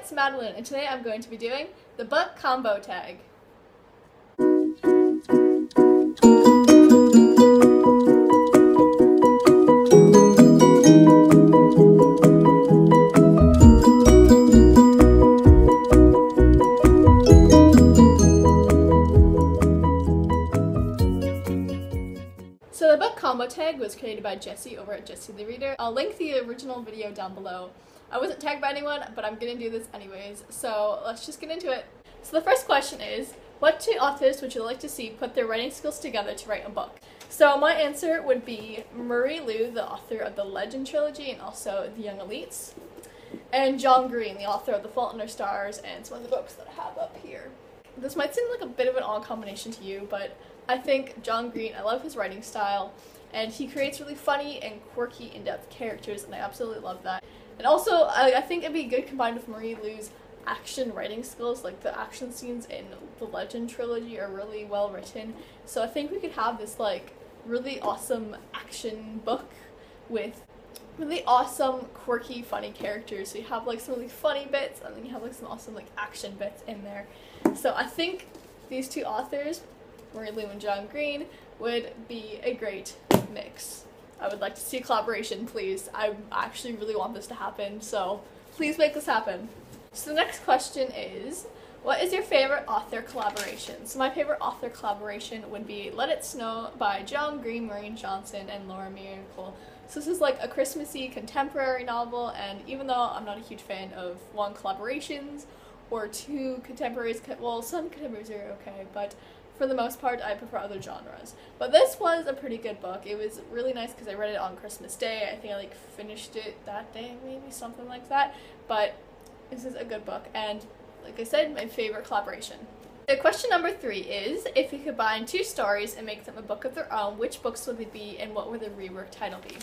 it's Madeline, and today I'm going to be doing the book combo tag. So the book combo tag was created by Jessie over at Jessie the Reader. I'll link the original video down below. I wasn't tagged by anyone, but I'm gonna do this anyways, so let's just get into it. So the first question is, what two authors would you like to see put their writing skills together to write a book? So my answer would be Marie Lu, the author of the Legend Trilogy and also The Young Elites, and John Green, the author of The Fault in Our Stars and some of the books that I have up here. This might seem like a bit of an odd combination to you, but I think John Green, I love his writing style, and he creates really funny and quirky, in-depth characters, and I absolutely love that. And also, I think it'd be good combined with Marie Lu's action writing skills. Like, the action scenes in the Legend Trilogy are really well written, so I think we could have this, like, really awesome action book with really awesome, quirky, funny characters. So you have, like, some really funny bits, and then you have, like, some awesome, like, action bits in there. So I think these two authors, Marie Lu and John Green, would be a great mix. I would like to see a collaboration, please. I actually really want this to happen, so please make this happen. So the next question is, what is your favorite author collaboration? So my favorite author collaboration would be Let It Snow by John Green, Maureen Johnson, and Laura Miracle. So this is like a Christmassy contemporary novel, and even though I'm not a huge fan of long collaborations or two contemporaries, well, some contemporaries are okay, but for the most part, I prefer other genres. But this was a pretty good book. It was really nice because I read it on Christmas Day. I think I finished it that day, maybe, something like that. But this is a good book, and like I said, my favorite collaboration. So question number 3 is, if you could combine two stories and make them a book of their own, which books would they be and what would the rework title be?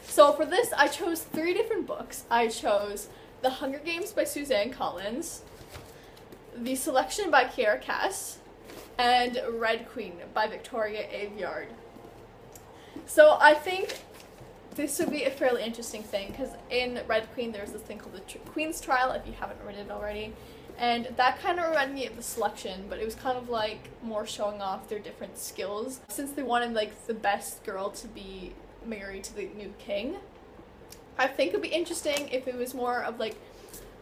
So for this, I chose 3 different books. I chose The Hunger Games by Suzanne Collins, The Selection by Kiara Cass, and Red Queen by Victoria Aveyard. So I think this would be a fairly interesting thing, because in Red Queen there's this thing called the Queen's Trial, if you haven't read it already, and that kind of reminded me of The Selection, but it was kind of like more showing off their different skills, since they wanted like the best girl to be married to the new king. I think it would be interesting if it was more of like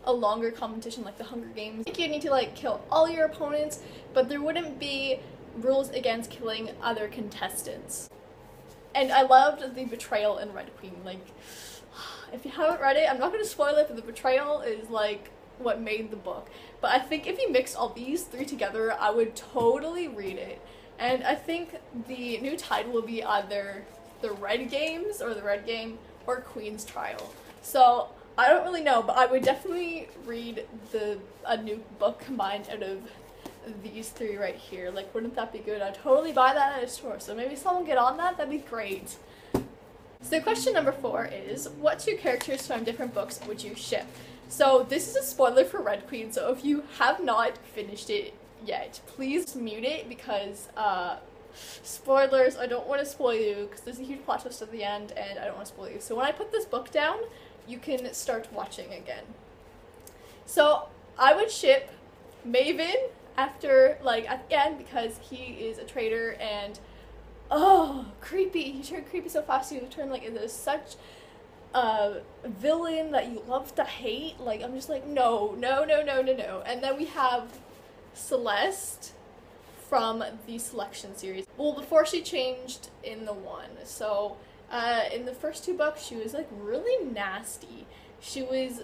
a longer competition like the Hunger Games. I think you need to like kill all your opponents, but there wouldn't be rules against killing other contestants. And I loved the betrayal in Red Queen. Like, if you haven't read it, I'm not going to spoil it, but the betrayal is like what made the book. But I think if you mix all these 3 together, I would totally read it. And I think the new title will be either The Red Games or The Red Game or Queen's Trial. So I don't really know, but I would definitely read a new book combined out of these 3 right here. Like, wouldn't that be good? I'd totally buy that at a store, so maybe someone get on that, that'd be great. So question number 4 is, what 2 characters from different books would you ship? So this is a spoiler for Red Queen, so if you have not finished it yet, please mute it, because spoilers, I don't want to spoil you, because there's a huge plot twist at the end, and I don't want to spoil you. So when I put this book down, you can start watching again. So I would ship Maven after, like, at the end, because he is a traitor and, oh, creepy. He turned creepy so fast. He turned, like, into such a villain that you love to hate. Like, I'm just like, no, no, no, no, no, no. And then we have Celeste from the Selection series. Well, before she changed in the 1. So in the first 2 books, she was like really nasty. She was,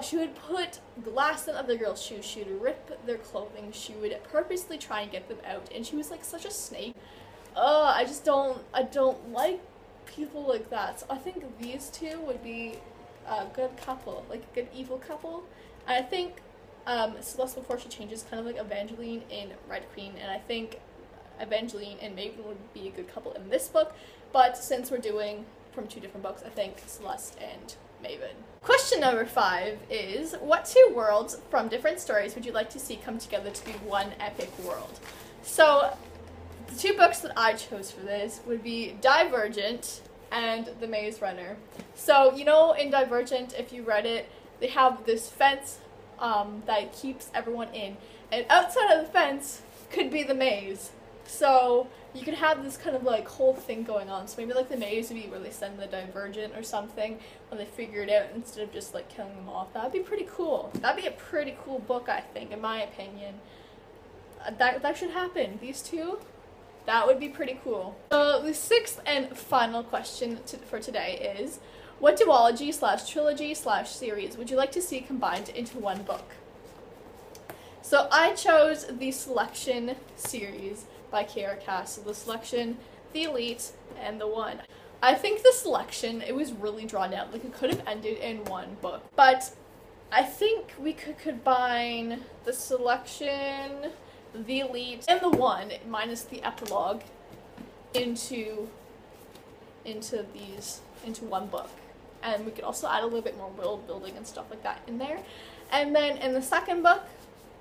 she would put glass in other girls' shoes. She would rip their clothing. She would purposely try and get them out. And she was like such a snake. I don't like people like that. So I think these 2 would be a good couple, like a good evil couple. And I think Celeste, before she changes, kind of like Evangeline in Red Queen, and I think Evangeline and Maven would be a good couple in this book, but since we're doing from 2 different books, I think Celeste and Maven. Question number 5 is, what 2 worlds from different stories would you like to see come together to be one epic world? So the 2 books that I chose for this would be Divergent and The Maze Runner. So, you know, in Divergent, if you read it, they have this fence that keeps everyone in. And outside of the fence could be the maze. So you could have this kind of like whole thing going on. So maybe like the maze would be where they send the Divergent or something when they figure it out instead of just like killing them off. That'd be pretty cool. That'd be a pretty cool book, I think, in my opinion. That should happen. These two, that would be pretty cool. So the sixth and final question for today is, what duology / trilogy / series would you like to see combined into one book? So I chose the Selection series by Kiera Cass. So the Selection, the Elite, and the One. I think the Selection, it was really drawn out. Like, it could have ended in one book. But I think we could combine the Selection, the Elite, and the One, minus the epilogue, into one book. And we could also add a little bit more world building and stuff like that in there. And then in the second book,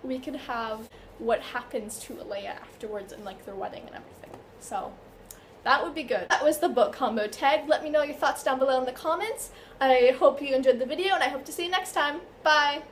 we could have what happens to Leia afterwards and like their wedding and everything. So that would be good. That was the book combo tag. Let me know your thoughts down below in the comments. I hope you enjoyed the video and I hope to see you next time. Bye!